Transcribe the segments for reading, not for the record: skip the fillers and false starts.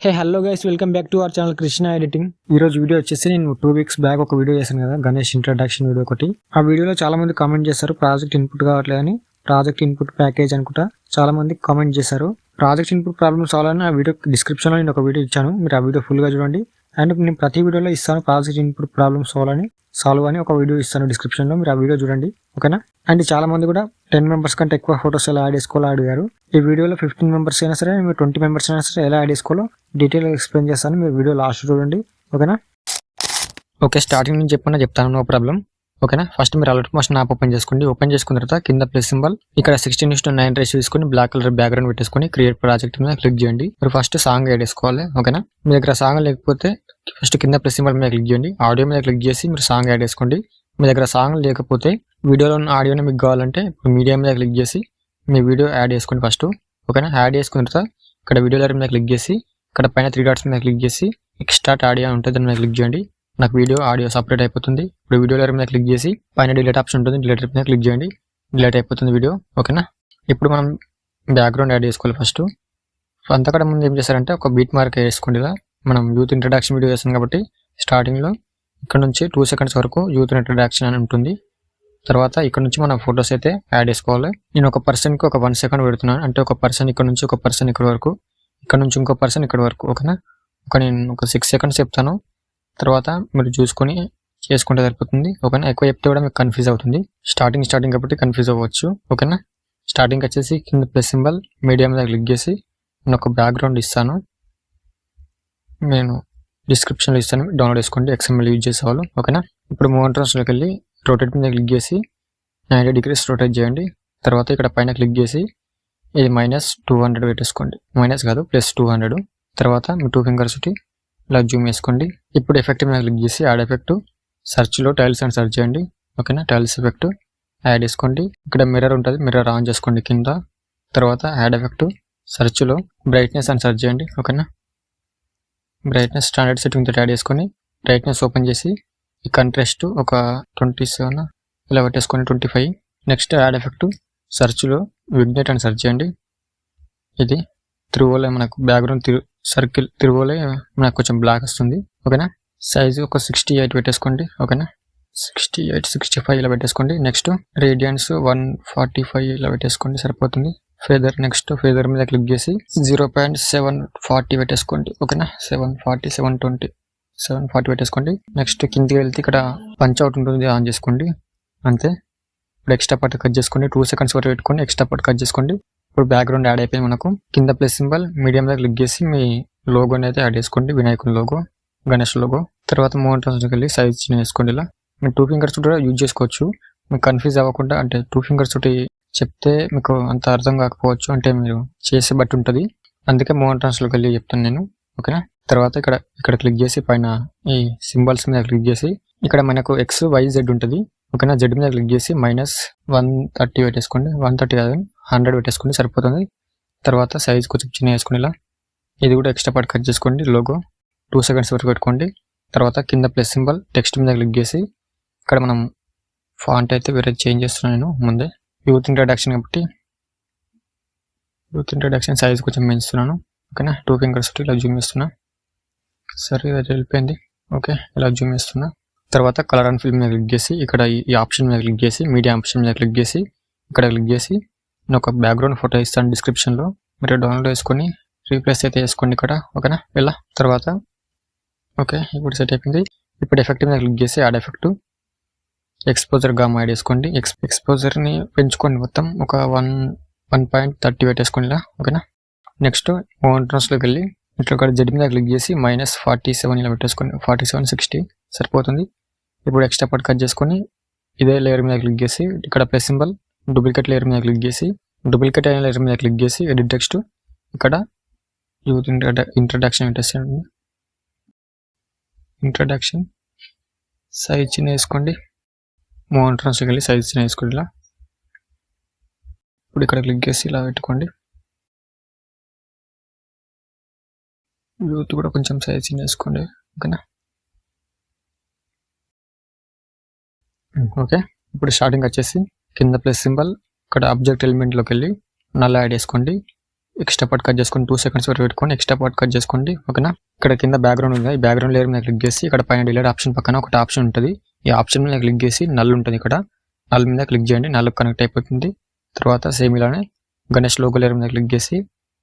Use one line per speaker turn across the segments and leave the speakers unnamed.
Hey hello guys, welcome back to our channel Krishna editing. ఈ రోజు video వచ్చేసి నేను 2 వీక్స్ బ్యాక్ ఒక వీడియో చేశాను కదా, గణేష్ ఇంట్రడక్షన్ వీడియో ఒకటి. ఆ వీడియోలో చాలా మంది కామెంట్ చేశారు ప్రాజెక్ట్ ఇన్పుట్ కావట్లేదని, ప్రాజెక్ట్ ఇన్పుట్ ప్యాకేజ్ అనుకుంటా చాలా మంది కామెంట్ చేశారు. ప్రాజెక్ట్ ఇన్పుట్ ప్రాబ్లమ్ సాల్వ్ అని ఆ వీడియో డిస్క్రిప్షన్ లో నేను ఒక వీడియో ఇచ్చాను, మీరు ఆ వీడియో ఫుల్ గా చూడండి. అండ్ నేను ప్రతి వీడియోలో ఇస్తాను ప్రాజెక్ట్ ఇన్పుట్ ప్రాబ్లమ్ సాల్వ్ అని ఒక వీడియో ఇస్తాను డిస్క్రిప్షన్ లో, మీరు ఆ వీడియో చూడండి, ఓకేనా. అండ్ చాలా మంది కూడా 10 మెంబర్స్ కంటే ఎక్కువ ఫోటోస్ ఎలా యాడ్ చేసుకోవాలో అడిగారు. ఈ వీడియోలో 15 మెంబర్స్ అయినా సరే, మీరు 20 మెంబర్స్ అయినా సరే ఎలా యాడ్ చేసుకోవాలో డీటెయిల్గా ఎక్స్ప్లెయిన్ చేస్తాను, మీరు వీడియో లాస్ట్ చూడండి, ఓకేనా. ఓకే, స్టార్టింగ్ నుంచి చెప్తాను, నో ప్రాబ్లం, ఓకేనా. ఫస్ట్ మీరు అలర్ట్ మోషన్ యాప్ ఓపెన్ చేసుకోండి. ఓపెన్ చేసుకున్న తర్వాత కింద ప్లస్ సింబల్ ఇక్కడ 16:9 రేషియో తీసుకొని బ్లాక్ కలర్ బ్యాక్గ్రౌండ్ పెట్టేసుకొని క్రియేట్ ప్రాజెక్ట్ మీద క్లిక్ చేయండి. మీరు ఫస్ట్ సాంగ్ యాడ్ చేసుకోవాలి, ఓకేనా. మీ దగ్గర సాంగ్ లేకపోతే ఫస్ట్ కింద ప్లస్ సింబల్ మీద క్లిక్ చేయండి. ఆడియో మీద క్లిక్ చేసి మీరు సాంగ్ యాడ్ చేసుకోండి. మీ దగ్గర సాంగ్ లేకపోతే వీడియోలో ఉన్న ఆడియోని మీకు కావాలంటే మీడియా మీద క్లిక్ చేసి మీ వీడియో యాడ్ చేసుకోండి ఫస్ట్, ఓకేనా. యాడ్ చేసుకున్న తర్వాత ఇక్కడ వీడియో లైర్ మీద క్లిక్ చేసి ఇక్కడ పైన 3 డాట్స్ మీద క్లిక్ చేసి ఎక్స్ట్రాక్ట్ ఆడియో ఉంటుంది, దాని మీద క్లిక్ చేయండి. నాకు వీడియో ఆడియో సపరేట్ అయిపోతుంది. ఇప్పుడు వీడియో లైర్ మీద క్లిక్ చేసి పైన డిలీట్ ఆప్షన్ ఉంటుంది, డిలీట్ మీద క్లిక్ చేయండి, డిలీట్ అయిపోతుంది వీడియో, ఓకేనా. ఇప్పుడు మనం బ్యాక్గ్రౌండ్ యాడ్ చేసుకోవాలి. ఫస్ట్ అంతకన్నా ముందు ఏం చేస్తారంటే ఒక బీట్ మార్క్ వేసుకోండి. ఇలా మనం యూత్ ఇంట్రడక్షన్ వీడియో చేస్తాం కాబట్టి స్టార్టింగ్లో ఇక్కడ నుంచి 2 seconds వరకు యూత్ ఇంట్రడక్షన్ అని ఉంటుంది. తర్వాత ఇక్కడ నుంచి మనం ఫొటోస్ అయితే యాడ్ చేసుకోవాలి. నేను ఒక పర్సన్కి ఒక 1 second పెడుతున్నాను, అంటే ఒక పర్సన్ ఇక్కడ నుంచి ఒక పర్సన్ ఇక్కడ వరకు, ఇక్కడ నుంచి ఇంకో పర్సన్ ఇక్కడ వరకు, ఓకేనా. నేను ఒక 6 seconds చెప్తాను, తర్వాత మీరు చూసుకొని చేసుకుంటే సరిపోతుంది, ఓకేనా. ఎక్కువ చెప్తే కూడా మీకు కన్ఫ్యూజ్ అవుతుంది, స్టార్టింగ్ కాబట్టి కన్ఫ్యూజ్ అవ్వచ్చు, ఓకేనా. స్టార్టింగ్ వచ్చేసి కింద ప్లస్ సింబల్ మీడియా మీద క్లిక్ చేసి నేను ఒక బ్యాక్గ్రౌండ్ ఇస్తాను, నేను డిస్క్రిప్షన్లో ఇస్తాను, డౌన్లోడ్ చేసుకోండి, XML యూజ్ చేసేవాళ్ళు, ఓకేనా. ఇప్పుడు మూవ్ ఎంట్రన్స్లోకి వెళ్ళి రొటేట్ మీద క్లిక్ చేసి 90 degrees రొటేట్ చేయండి. తర్వాత ఇక్కడ పైన క్లిక్ చేసి ఇది -200 పెట్టేసుకోండి, మైనస్ కాదు +200. తర్వాత మీ 2 fingers ఇలా జూమ్ వేసుకోండి. ఇప్పుడు ఎఫెక్ట్ మీద క్లిక్ చేసి యాడ్ ఎఫెక్ట్, సెర్చ్లో టైల్స్ అని సెర్చ్ చేయండి, ఓకేనా. టైల్స్ ఎఫెక్ట్ యాడ్ చేసుకోండి. ఇక్కడ మిర్రర్ ఉంటుంది, మిర్రర్ ఆన్ చేసుకోండి కింద. తర్వాత యాడ్ ఎఫెక్ట్, సెర్చ్లో బ్రైట్నెస్ అని సెర్చ్ చేయండి, ఓకేనా. బ్రైట్నెస్ స్టాండర్డ్ సెట్టింగ్ తోటి యాడ్ చేసుకొని బ్రైట్నెస్ ఓపెన్ చేసి ఈ కంట్రాస్ట్ ఒక 27 ఇలా పెట్టేసుకొని 25. నెక్స్ట్ యాడ్ ఎఫెక్ట్, సెర్చ్లో విగ్నెట్ అని సెర్చ్ చేయండి. ఇది తిరువోలే మనకు బ్యాక్గ్రౌండ్ సర్కిల్ తిరువోలే మనకు కొంచెం బ్లాక్ వస్తుంది, ఓకేనా. సైజు ఒక 68 పెట్టేసుకోండి, ఓకేనా. 68, 65 ఇలా పెట్టేసుకోండి. నెక్స్ట్ రేడియన్స్ 145 ఇలా పెట్టేసుకోండి, సరిపోతుంది. ఫెదర్, నెక్స్ట్ ఫెదర్ మీద క్లిక్ చేసి 0.740 పెట్టేసుకోండి, ఓకేనా. 740, 720, 740 పెట్టేసుకోండి. నెక్స్ట్ కిందికి వెళ్తే ఇక్కడ పంచ్ అవుట్ ఉంటుంది, ఆన్ చేసుకోండి, అంతే. ఇప్పుడు ఎక్స్ట్రా పార్ట్ కట్ చేసుకోండి, 2 seconds వరకు పెట్టుకోండి, ఎక్స్ట్రా పార్ట్ కట్ చేసుకోండి. ఇప్పుడు బ్యాక్గ్రౌండ్ యాడ్ అయిపోయింది మనకు. కింద ప్లస్ సింబల్ మీడియం మీద క్లిక్ చేసి మీ లోగోని అయితే యాడ్ చేసుకోండి, వినాయకుని లోగో, గణేష్ లోగో. తర్వాత మూవ్ ఎంట్రన్స్లోకి వెళ్ళి సైజ్ చిన్న వేసుకోండి. ఇలా మీరు 2 fingers కూడా యూజ్ చేసుకోవచ్చు, మీకు కన్ఫ్యూజ్ అవ్వకుండా. అంటే 2 fingers తోటి చెప్తే మీకు అంత అర్థం కాకపోవచ్చు, అంటే మీరు చేసే బట్టి ఉంటుంది, అందుకే మూవ్ ఎంట్రన్స్లోకి వెళ్ళి చెప్తాను నేను, ఓకేనా. తర్వాత ఇక్కడ క్లిక్ చేసి పైన ఈ సింబల్స్ మీద క్లిక్ చేసి ఇక్కడ మనకు XYZ ఉంటుంది, ఓకేనా. Z మీద క్లిక్ చేసి -130 పెట్టేసుకోండి, 130 కాదు 100 పెట్టేసుకోండి, సరిపోతుంది. తర్వాత సైజ్ కొంచెం చిన్న వేసుకోండి. ఇలా ఇది కూడా ఎక్స్ట్రా పార్ట్ కట్ చేసుకోండి, లోగో 2 seconds వరకు పెట్టుకోండి. తర్వాత కింద ప్లస్ సింబల్ టెక్స్ట్ మీద క్లిక్ చేసి ఇక్కడ మనం ఫాంట్ అయితే వేరే చేంజ్ చేస్తున్నాను నేను ముందే, యూత్ ఇంట్రడక్షన్ కాబట్టి యూత్ ఇంట్రడక్షన్ సైజ్ కొంచెం పెంచుతున్నాను, ఓకేనా. 2 fingers ఇలా జూమ్ చేస్తున్నా, సరే అది వెళ్ళిపోయింది, ఓకే. ఇలా జూమ్ చేస్తున్నా. తర్వాత కలర్ అండ్ ఫిల్మ్ మీద క్లిక్ చేసి ఇక్కడ ఈ ఆప్షన్ మీద క్లిక్ చేసి మీడియా ఆప్షన్ మీద క్లిక్ చేసి ఇక్కడ క్లిక్ చేసి నేను ఒక బ్యాక్గ్రౌండ్ ఫోటో ఇస్తాను డిస్క్రిప్షన్లో, మీరు డౌన్లోడ్ చేసుకొని రీప్లేస్ అయితే వేసుకోండి ఇక్కడ, ఓకేనా. ఇలా తర్వాత ఓకే, ఇప్పుడు సెట్ అయిపోయింది. ఇప్పుడు ఎఫెక్ట్ మీద క్లిక్ చేసి add effect, exposure gamma add చేసుకోండి. ఎక్స్పోజర్ని పెంచుకోండి, మొత్తం ఒక 1.30 పెట్టేసుకోండి ఇలా, ఓకేనా. నెక్స్ట్ మూవ్ ఎంట్రన్స్లోకి వెళ్ళి ఇట్లా ఒక Z మీద క్లిక్ చేసి -47 ఇలా పెట్టేసుకోండి, 47, 60 సరిపోతుంది. ఇప్పుడు ఎక్స్ట్రా పార్ట్ కట్ చేసుకొని ఇదే లేయర్ మీద క్లిక్ చేసి ఇక్కడ ప్లస్ సింబల్ డూప్లికేట్ లేయర్ మీద క్లిక్ చేసి డూప్లికేట్ అయిన లేయర్ మీద క్లిక్ చేసి ఎడిట్ టెక్స్ట్ ఇక్కడ యూత్ ఇంట్రడక్షన్ పెట్టేసేయండి. ఇంట్రడక్షన్ సైజ్ చిన్న వేసుకోండి, మూవ్ ఎంట్రన్స్లోకి వెళ్ళి సైజ్ చిన్న వేసుకోండి ఇలా. ఇప్పుడు ఇక్కడ క్లిక్ చేసి ఇలా పెట్టుకోండి. యూత్ కూడా కొంచెం సైజ్ చిన్న వేసుకోండి, ఓకేనా. ఓకే, ఇప్పుడు స్టార్టింగ్ వచ్చేసి కింద ప్లస్ సింబల్ ఇక్కడ ఆబ్జెక్ట్ ఎలిమెంట్లోకి వెళ్ళి నల్ యాడ్ చేసుకోండి. ఎక్స్ట్రా పార్ట్ కట్ చేసుకొని 2 seconds వరకు పెట్టుకొని ఎక్స్ట్రా పార్ట్ కట్ చేసుకోండి. ఓకేనా. ఇక్కడ కింద బ్యాక్గ్రౌండ్ ఉంది, ఈ బ్యాక్గ్రౌండ్ లేయర్ మీద క్లిక్ చేసి ఇక్కడ పైన డిలీట్ ఆప్షన్ పక్కన ఒకటి ఆప్షన్ ఉంటుంది. ఈ ఆప్షన్ మీద క్లిక్ చేసి నల్ ఉంటుంది, ఇక్కడ నల్ మీద క్లిక్ చేయండి. నల్ కనెక్ట్ అయిపోతుంది. తర్వాత సేమ్ ఇలానే గణేష్ లోగో లేయర్ మీద క్లిక్ చేసి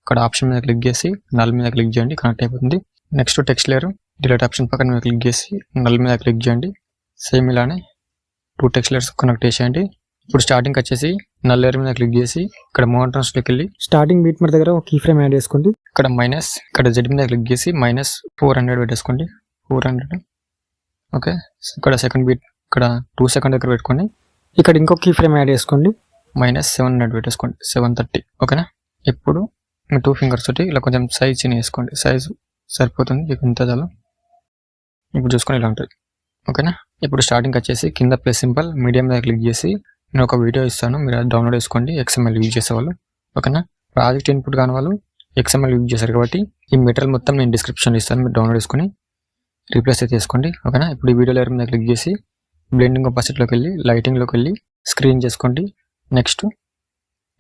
ఇక్కడ ఆప్షన్ మీద క్లిక్ చేసి నల్ మీద క్లిక్ చేయండి, కనెక్ట్ అయిపోతుంది. Next text layer delete option పక్కన మీద క్లిక్ చేసి నల్ మీద క్లిక్ చేయండి. సేమ్ ఇలానే 2 టెక్స్ట్ లేయర్స్ కనెక్ట్ చేసేయండి. ఇప్పుడు స్టార్టింగ్ వచ్చేసి నల్ లేయర్ మీద క్లిక్ చేసి ఇక్కడ మోనో ట్రాన్స్లోకి వెళ్ళి స్టార్టింగ్ బీట్ మీద దగ్గర ఒక కీ ఫ్రేమ్ యాడ్ చేసుకోండి. ఇక్కడ మైనస్ ఇక్కడ జెడ్ మీద క్లిక్ చేసి -400 పెట్టేసుకోండి. 400. ఓకే. ఇక్కడ సెకండ్ బీట్ ఇక్కడ 2 seconds దగ్గర పెట్టుకోండి. ఇక్కడ ఇంకో కీ ఫ్రేమ్ యాడ్ చేసుకోండి. -700 పెట్టేసుకోండి. 730. ఓకేనా. ఇప్పుడు మీ 2 fingers తోటి ఇలా కొంచెం సైజ్ చిన్న వేసుకోండి. సైజు సరిపోతుంది, ఇంత చాలు. ఇప్పుడు చూసుకొని ఇలా ఉంటుంది. ఓకేనా. ఇప్పుడు స్టార్టింగ్ వచ్చేసి కింద ప్లస్ సింబల్ మీడియం మీద క్లిక్ చేసి నేను ఒక వీడియో ఇస్తాను, మీరు అది డౌన్లోడ్ చేసుకోండి. XML యూజ్ చేసేవాళ్ళు. ఓకేనా. ప్రాజెక్ట్ ఇన్పుట్ కాని వాళ్ళు XML యూజ్ చేశారు కాబట్టి ఈ మెటీరియల్ మొత్తం నేను డిస్క్రిప్షన్లో ఇస్తాను, మీరు డౌన్లోడ్ చేసుకొని రీప్లేస్ అయితే చేసుకోండి. ఓకేనా. ఇప్పుడు ఈ వీడియో లేయర్ మీద క్లిక్ చేసి బ్లెండింగ్ ఆపోజిట్లోకి వెళ్ళి లైటింగ్లోకి వెళ్ళి స్క్రీన్ చేసుకోండి. నెక్స్ట్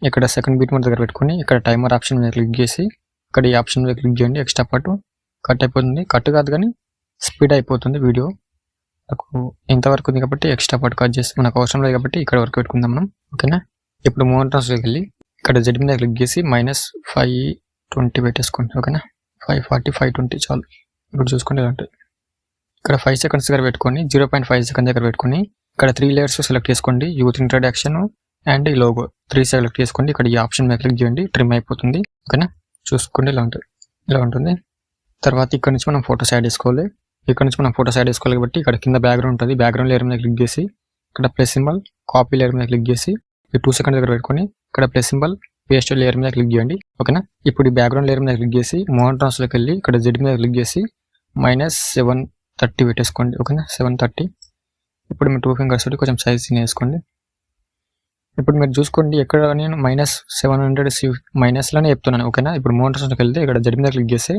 ఇక్కడ సెకండ్ బీట్ మీద దగ్గర పెట్టుకొని ఇక్కడ టైమర్ ఆప్షన్ మీద క్లిక్ చేసి ఇక్కడ ఈ ఆప్షన్ మీద క్లిక్ చేయండి. ఎక్స్ట్రా పార్ట్ కట్ అయిపోతుంది. కట్ కాదు కానీ స్పీడ్ అయిపోతుంది వీడియో. నాకు ఇంతవరకు ఉంది కాబట్టి ఎక్స్ట్రా పార్ట్ కట్ చేసి మనకు అవసరం లేదు కాబట్టి ఇక్కడ వరకు పెట్టుకుందాం మనం. ఓకేనా. ఇప్పుడు మోనో ట్రాన్స్లోకి వెళ్ళి ఇక్కడ జెడ్ మీద క్లిక్ చేసి -520 పెట్టేసుకోండి. ఓకేనా. 540 520 చాలు. ఇప్పుడు చూసుకోండి ఇలా ఉంటుంది. ఇక్కడ 5 seconds దగ్గర పెట్టుకొని 0.5 seconds దగ్గర పెట్టుకొని ఇక్కడ 3 layers సెలెక్ట్ చేసుకోండి. యూత్ ఇంట్రడక్షన్ అండ్ ఈ లోగో 3 సెలెక్ట్ చేసుకోండి. ఇక్కడ ఈ ఆప్షన్ మీద క్లిక్ చేయండి, ట్రిమ్ అయిపోతుంది. ఓకేనా. చూసుకోండి ఇలా ఉంటుంది. ఇలా ఉంటుంది. తర్వాత ఇక్కడ నుంచి మనం ఫోటోస్ యాడ్ చేసుకోవాలి. ఇక్కడ నుంచి మనం ఫోటోస్ యాడ్ చేసుకోవాలి కాబట్టి ఇక్కడ కింద బ్యాక్గ్రౌండ్ ఉంటుంది. బ్యాక్గ్రౌండ్ లేయర్ మీద క్లిక్ చేసి ఇక్కడ ప్లస్ సింబల్ కాపీ లేయర్ మీద క్లిక్ చేసి ఈ 2 seconds దగ్గర పెట్టుకొని ఇక్కడ ప్లస్ సింబల్ పేస్ట్ లేయర్ మీద క్లిక్ చేయండి. ఓకేనా. ఇప్పుడు ఈ బ్యాక్గ్రౌండ్ లేయర్ మీద క్లిక్ చేసి మోనో ట్రాన్స్లోకి వెళ్ళి ఇక్కడ జెడ్ మీద క్లిక్ చేసి -730 పెట్టేసుకోండి. ఓకేనా. 730. ఇప్పుడు మీ 2 fingers తోటి కొంచెం సైజ్ వేసుకోండి. ఇప్పుడు మీరు చూసుకోండి ఎక్కడ నేను -700 మైనస్లోనే చెప్తున్నాను. ఓకేనా. ఇప్పుడు మోనో ట్రాన్స్లోకి వెళ్తే ఇక్కడ జెడ్ మీద క్లిక్ చేస్తే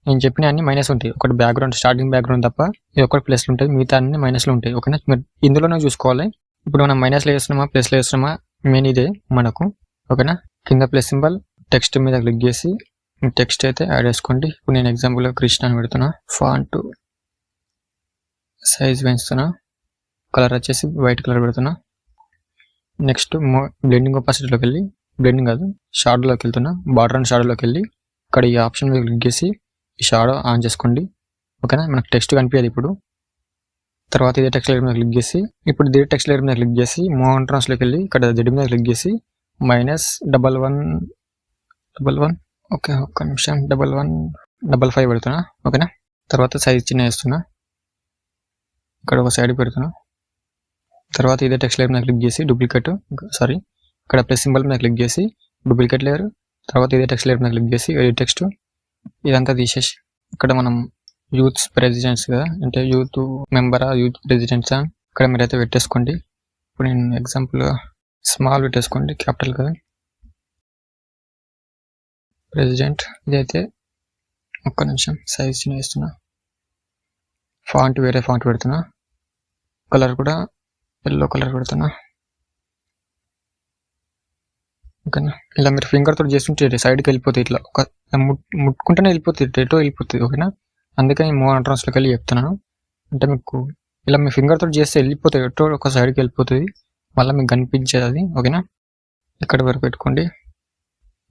నేను చెప్పిన అన్ని మైనస్ ఉంటాయి. ఒకటి బ్యాక్గ్రౌండ్ స్టార్టింగ్ బ్యాక్గ్రౌండ్ తప్ప ఇది ఒకటి ప్లస్లు ఉంటాయి, మిగతా అన్ని మైనస్లు ఉంటాయి. ఓకేనా. మీరు ఇందులోనే చూసుకోవాలి. ఇప్పుడు మనం మైనస్లో వేస్తున్నామా ప్లస్లో వేస్తున్నామా మెయిన్ ఇదే మనకు. ఓకేనా. కింద ప్లస్ సింబల్ టెక్స్ట్ మీద క్లిక్ చేసి టెక్స్ట్ అయితే యాడ్ చేసుకోండి. ఇప్పుడు నేను ఎగ్జాంపుల్గా కృష్ణ అని పెడుతున్నా. ఫాంట్ సైజ్ పెంచుతున్నా. కలర్ వచ్చేసి వైట్ కలర్ పెడుతున్నా. నెక్స్ట్ బ్లెండింగ్ ఆపోజిట్లోకి వెళ్ళి బ్లెండింగ్ కాదు షాడోలోకి వెళ్తున్నా. బార్డర్ అండ్ షాడోలోకి వెళ్ళి ఇక్కడ ఈ ఆప్షన్ మీద క్లిక్ చేసి ఈ షాడో ఆన్ చేసుకోండి. ఓకేనా. మనకు టెక్స్ట్ కనిపించదు ఇప్పుడు. తర్వాత ఇదే టెక్స్ట్ లేయర్ మీద క్లిక్ చేసి ఇప్పుడు ఇదే టెక్స్ట్ లేయర్ మీద క్లిక్ చేసి మోనో ట్రాన్స్లోకి వెళ్ళి ఇక్కడ జెడ్ మీద క్లిక్ చేసి -1111 ఓకే ఒక్క నిమిషం 1155 పెడుతున్నా. ఓకేనా. తర్వాత సైజ్ చిన్న వేస్తున్నా. ఇక్కడ ఒక సైడ్ పెడుతున్నా. తర్వాత ఇదే టెక్స్ట్ లేయర్ మీద క్లిక్ చేసి ఇక్కడ ప్లస్ సింబల్ మీద క్లిక్ చేసి డూప్లికేట్ లేయర్. తర్వాత ఇదే టెక్స్ట్ లేయర్ మీద క్లిక్ చేసి ఎడిట్ టెక్స్ట్ ఇదంతా తీసేసి ఇక్కడ మనం యూత్ ప్రెసిడెంట్స్ కదా, అంటే యూత్ మెంబరా యూత్ ప్రెసిడెంట్సా ఇక్కడ మీరైతే పెట్టేసుకోండి. ఇప్పుడు నేను ఎగ్జాంపుల్గా స్మాల్ పెట్టేసుకోండి, క్యాపిటల్ కదా ప్రెసిడెంట్. ఇదైతే ఒక్క నిమిషం సైజ్ చిన్న వేస్తున్నా. ఫాంట్ వేరే ఫాంట్ పెడుతున్నా. కలర్ కూడా ఎల్లో కలర్ పెడుతున్నా. ఓకేనా. ఇలా మీరు ఫింగర్ తోటి చేస్తుంటే సైడ్కి వెళ్ళిపోతుంది, ఇట్లా ఒక ముట్టుకుంటేనే వెళ్ళిపోతుంది, ఎటో వెళ్ళిపోతుంది. ఓకేనా. అందుకని మోనో ట్రాన్స్లోకి వెళ్ళి చెప్తున్నాను. అంటే మీకు ఇలా మీ ఫింగర్ తోటి చేస్తే వెళ్ళిపోతుంది, ఎటో ఒక సైడ్కి వెళ్ళిపోతుంది, మళ్ళీ మీకు కనిపించేది అది. ఓకేనా. ఇక్కడ వరకు పెట్టుకోండి.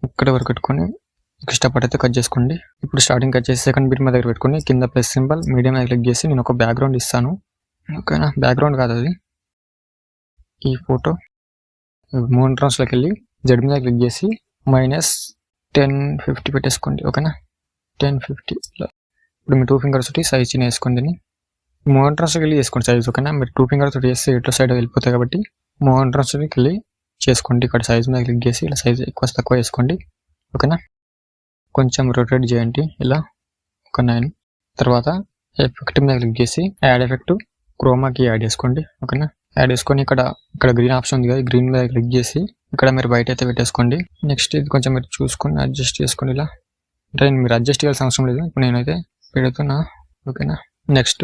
ఇక్కడ వరకు పెట్టుకొని ఇష్టపడితే కట్ చేసుకోండి. ఇప్పుడు స్టార్టింగ్ కట్ చేసి సెకండ్ బీట్ మీద దగ్గర పెట్టుకొని కింద ప్లస్ సింబల్ మీడియం మీద క్లిక్ చేసి నేను ఒక బ్యాక్గ్రౌండ్ ఇస్తాను. ఓకేనా. బ్యాక్గ్రౌండ్ కాదు అది, ఈ ఫోటో. మోనో ట్రాన్స్లోకి వెళ్ళి జెడ్ మీద క్లిక్ చేసి -1050 పెట్టేసుకోండి. ఓకేనా. 1050. ఇప్పుడు మీ 2 fingers తోటి సైజ్ చిన్న వేసుకోండి. మోనో ట్రాన్స్లోకి వెళ్ళి చేసుకోండి సైజ్. ఓకేనా. మీరు 2 fingers తోటి చేస్తే ఇట్లా సైడ్ వెళ్ళిపోతాయి కాబట్టి మోనో ట్రాన్స్లోకి వెళ్ళి చేసుకోండి. ఇక్కడ సైజ్ మీద క్లిక్ చేసి ఇలా సైజ్ ఎక్కువ తక్కువ వేసుకోండి. ఓకేనా. కొంచెం రొటేట్ చేయండి ఇలా ఒక 9. తర్వాత ఎఫెక్ట్ మీద క్లిక్ చేసి యాడ్ ఎఫెక్ట్ క్రోమాకి యాడ్ చేసుకోండి. ఓకేనా. యాడ్ చేసుకొని ఇక్కడ గ్రీన్ ఆప్షన్ ఉంది కదా, గ్రీన్ మీద క్లిక్ చేసి ఇక్కడ మీరు బయట అయితే పెట్టేసుకోండి. నెక్స్ట్ ఇది కొంచెం మీరు చూసుకొని అడ్జస్ట్ చేసుకోండి ఇలా. అంటే మీరు అడ్జస్ట్ చేయాల్సిన అవసరం లేదు, ఇప్పుడు నేనైతే పెడుతున్నా. ఓకేనా. నెక్స్ట్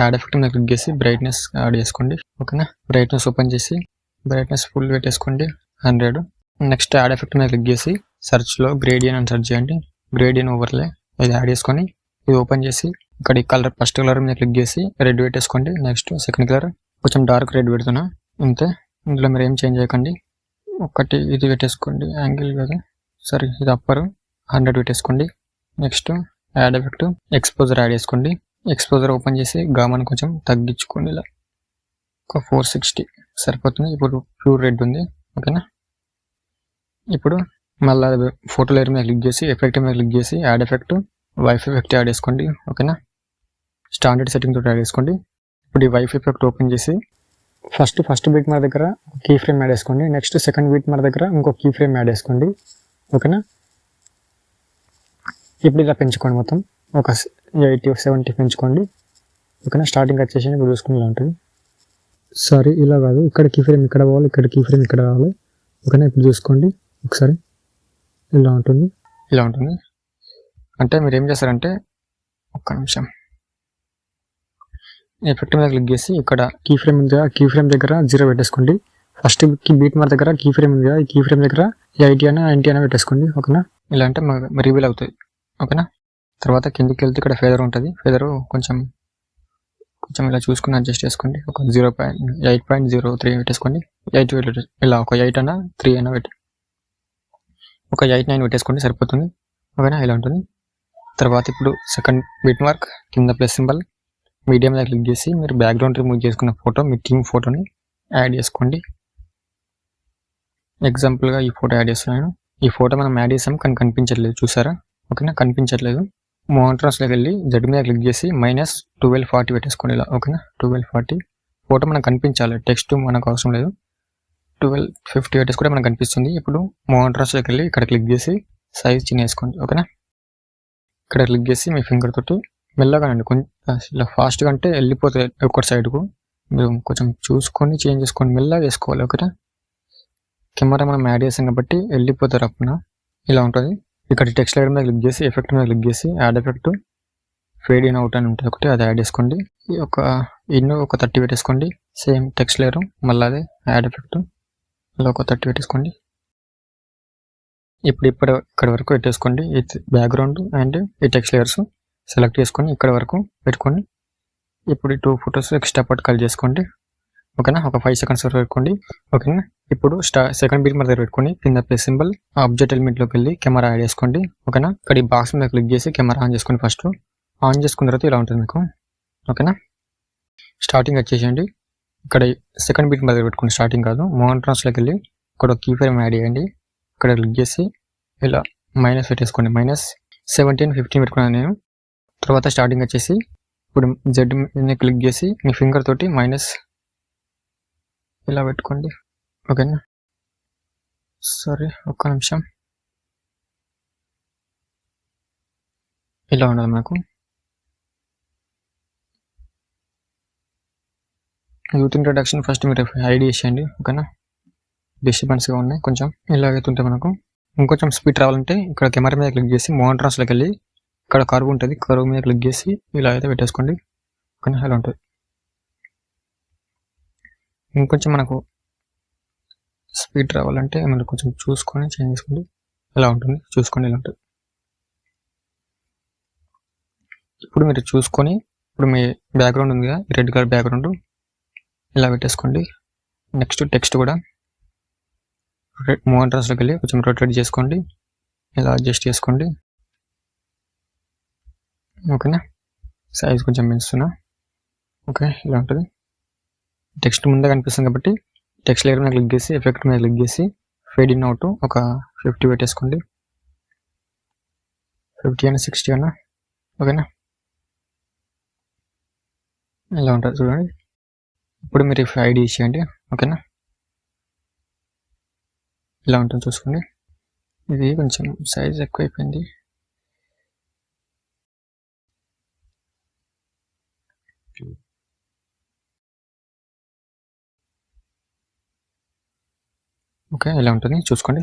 యాడ్ ఎఫెక్ట్ మీద క్లిక్ చేసి బ్రైట్నెస్ యాడ్ చేసుకోండి. ఓకేనా. బ్రైట్నెస్ ఓపెన్ చేసి బ్రైట్నెస్ ఫుల్ పెట్టేసుకోండి 100. నెక్స్ట్ యాడ్ ఎఫెక్ట్ మీద క్లిక్ చేసి సెర్చ్లో గ్రేడియన్ అని సెర్చ్ చేయండి. గ్రేడియన్ ఓవర్లే ఇది యాడ్ చేసుకొని ఇది ఓపెన్ చేసి ఇక్కడ ఈ కలర్ ఫస్ట్ కలర్ మీద క్లిక్ చేసి రెడ్ పెట్టేసుకోండి. నెక్స్ట్ సెకండ్ కలర్ కొంచెం డార్క్ రెడ్ పెడుతున్నా అంతే. ఇందులో మీరు ఏం చేంజ్ చేయకండి. ఒకటి ఇది పెట్టేసుకోండి యాంగిల్ కదా, సరే ఇది అప్పర్ 100 పెట్టేసుకోండి. Next add effect exposure add చేసుకోండి. ఎక్స్పోజర్ ఓపెన్ చేసి గామాను కొంచెం తగ్గించుకోండి, ఇలా ఒక 460 సరిపోతుంది. ఇప్పుడు ప్యూర్ రెడ్ ఉంది, ఓకేనా. ఇప్పుడు మళ్ళీ ఫోటో లేయర్ మీద క్లిక్ చేసి ఎఫెక్ట్ మీద క్లిక్ చేసి add effect wife effect add చేసుకోండి, ఓకేనా. స్టాండర్డ్ సెట్టింగ్ తోటి యాడ్ చేసుకోండి. ఇప్పుడు ఈ వైఫ్ ఎఫెక్ట్ ఓపెన్ చేసి ఫస్ట్ బీట్ మన దగ్గర కీ ఫ్రేమ్ యాడ్ చేసుకోండి. నెక్స్ట్ సెకండ్ బీట్ మన దగ్గర ఇంకో కీ ఫ్రేమ్ యాడ్ చేసుకోండి, ఓకేనా. ఇప్పుడు ఇలా పెంచుకోండి, మొత్తం ఒక 80-70 పెంచుకోండి, ఓకేనా. స్టార్టింగ్ వచ్చేసి ఇప్పుడు చూసుకునేలా ఉంటుంది. సారీ ఇలా కాదు, ఇక్కడ కీ ఫ్రేమ్ ఇక్కడ కావాలి, ఇక్కడ కీ ఫ్రేమ్ ఇక్కడ కావాలి, ఓకేనా. ఇప్పుడు చూసుకోండి ఒకసారి, ఇలా ఉంటుంది. అంటే మీరు ఏం చేస్తారంటే ఒక్క నిమిషం ఎఫెక్ట్ మీద క్లిక్ చేసి ఇక్కడ కీ ఫ్రేమ్ దగ్గర 0 పెట్టేసుకోండి. ఫస్ట్ బీట్ మన దగ్గర కీ ఫ్రేమ్ ఉంది కదా, ఈ కీ ఫ్రేమ్ దగ్గర 80 అయినా 90 అయినా పెట్టేసుకోండి, ఓకేనా. ఇలా అంటే రివీల్ అవుతుంది, ఓకేనా. తర్వాత కిందికి వెళ్తే ఇక్కడ ఫెదర్ ఉంటుంది. ఫెదర్ కొంచెం ఇలా చూసుకుని అడ్జస్ట్ చేసుకోండి. ఒక 8.03 పెట్టేసుకోండి. 8 ఇలా ఒక 8 అయినా 3 అయినా ఒక 8-9 పెట్టేసుకోండి, సరిపోతుంది, ఓకేనా. ఇలా ఉంటుంది. తర్వాత ఇప్పుడు సెకండ్ బీట్ మార్క్ కింద ప్లస్ సింబల్ మీడియం మీద క్లిక్ చేసి మీరు బ్యాక్గ్రౌండ్ రిమూవ్ చేసుకున్న ఫోటో మీ టీమ్ ఫోటోని యాడ్ చేసుకోండి. ఎగ్జాంపుల్గా ఈ ఫోటో యాడ్ చేస్తున్నాను. ఈ ఫోటో మనం యాడ్ చేసాం కానీ కనిపించట్లేదు, చూసారా, ఓకేనా. కనిపించట్లేదు. మోనోట్రాన్స్లోకి వెళ్ళి జెడ్ మీద క్లిక్ చేసి -1240 పెట్టేసుకోండి, ఇలా, ఓకేనా. 1240 ఫోటో మనకు కనిపించాలి, టెక్స్ట్ మనకు అవసరం లేదు. 1250 పెట్టేసుకుంటే మనకు కనిపిస్తుంది. ఇప్పుడు మోనోట్రాన్స్లోకి వెళ్ళి ఇక్కడ క్లిక్ చేసి సైజ్ చిన్న వేసుకోండి, ఓకేనా. ఇక్కడ క్లిక్ చేసి మీ ఫింగర్ తోటి మెల్లగా అండి, కొంచెం ఇలా ఫాస్ట్గా అంటే వెళ్ళిపోతుంది ఒకటి సైడ్కు. మీరు కొంచెం చూసుకొని చేంజ్ చేసుకోండి, మెల్లగా వేసుకోవాలి, ఓకేనా. కెమెరా మనం యాడ్ చేసాం కాబట్టి వెళ్ళిపోతారు అప్పున. ఇలా ఉంటుంది. ఇక్కడ టెక్స్ట్ లేయర్ మీద క్లిక్ చేసి ఎఫెక్ట్ మీద క్లిక్ చేసి add effect fade in out అని ఉంటుంది ఒకటి, అది యాడ్ చేసుకోండి. ఒక 30 పెట్టేసుకోండి. సేమ్ టెక్స్ట్ లేయర్ మళ్ళీ అదే యాడ్ ఎఫెక్ట్ ఇలా ఒక 30 పెట్టేసుకోండి. ఇప్పుడు ఇక్కడ వరకు పెట్టేసుకోండి. ఈ బ్యాక్గ్రౌండ్ అండ్ ఈ టెక్స్ట్ లేయర్స్ సెలెక్ట్ చేసుకొని ఇక్కడ వరకు పెట్టుకోండి. ఇప్పుడు ఈ 2 ఫొటోస్ ఎక్స్ట్రా పార్ట్ కట్ చేసుకోండి, ఓకేనా. ఒక 5 సెకండ్స్ వరకు పెట్టుకోండి, ఓకేనా. ఇప్పుడు సెకండ్ బీట్ మీద పెట్టుకొని కింద ప్లస్ సింబల్ ఆబ్జెక్ట్ ఎలిమెంట్లోకి వెళ్ళి కెమెరా యాడ్ చేసుకోండి, ఓకేనా. ఇక్కడ ఈ బాక్స్ మీద క్లిక్ చేసి కెమెరా ఆన్ చేసుకోండి. ఫస్ట్ ఆన్ చేసుకున్న తర్వాత ఇలా ఉంటుంది మీకు, ఓకేనా. స్టార్టింగ్ వచ్చేసేయండి. ఇక్కడ సెకండ్ బీట్ మీద పెట్టుకోండి, స్టార్టింగ్ కాదు. మోనోట్రాన్స్లోకి వెళ్ళి ఇక్కడ ఒక కీ ఫ్రేమ్ యాడ్ చేయండి. ఇక్కడ క్లిక్ చేసి ఇలా మైనస్ పెట్టేసుకోండి. -17-15 పెట్టుకున్నాను నేను. తర్వాత స్టార్టింగ్ వచ్చేసి ఇప్పుడు జెడ్ మీద క్లిక్ చేసి మీ ఫింగర్ తోటి మైనస్ ఇలా పెట్టుకోండి, ఓకేనా. సరే ఒక్క నిమిషం, ఇలా ఉండదు మనకు. యూత్ ఇంట్రడక్షన్ ఫస్ట్ మీరు ఐడి చేసేయండి, ఓకేనా. డిస్టర్బెన్స్గా ఉన్నాయి కొంచెం. ఇలాగైతుంటే మనకు ఇంకొంచెం స్పీడ్ రావాలంటే ఇక్కడ కెమెరా మీద క్లిక్ చేసి మోనోట్రాన్స్లోకి వెళ్ళి ఇక్కడ కర్వ్ ఉంటుంది, కర్వ్ మీద క్లిక్ చేసి ఇలా అయితే పెట్టేసుకోండి, ఓకేనా. ఇలా ఉంటుంది. ఇంకొంచెం మనకు స్పీడ్ రావాలంటే మనం కొంచెం చూసుకొని చేంజ్ చేసుకోండి, ఇలా ఉంటుంది. చూసుకోండి, ఇలా ఉంటుంది. ఇప్పుడు మీరు చూసుకొని ఇప్పుడు మీ బ్యాక్గ్రౌండ్ ఉంది కదా, రెడ్ కలర్ బ్యాక్గ్రౌండ్ ఇలా పెట్టేసుకోండి. నెక్స్ట్ టెక్స్ట్ కూడా మోనోట్రాన్స్లోకి వెళ్ళి కొంచెం రొటేట్ చేసుకోండి, ఇలా అడ్జస్ట్ చేసుకోండి, ఓకేనా. సైజ్ కొంచెం పెంచుతున్నా, ఓకే. ఇలా ఉంటుంది. టెక్స్ట్ ముందే కనిపిస్తుంది కాబట్టి టెక్స్ట్ లేయర్ మీద క్లిక్ చేసి ఎఫెక్ట్ మీద క్లిక్ చేసి ఫేడ్ ఇన్ అవుట్ ఒక 50 పెట్టేసుకోండి. 50 అయినా 60 అయినా, ఓకేనా. ఇలా ఉంటుంది చూడండి. ఇప్పుడు మీరు ఐడి ఇచ్చేయండి, ఓకేనా. ఇలా ఉంటుంది చూసుకోండి. ఇది కొంచెం సైజ్ ఎక్కువ అయిపోయింది. ఓకే, ఇలా ఉంటుంది చూసుకోండి.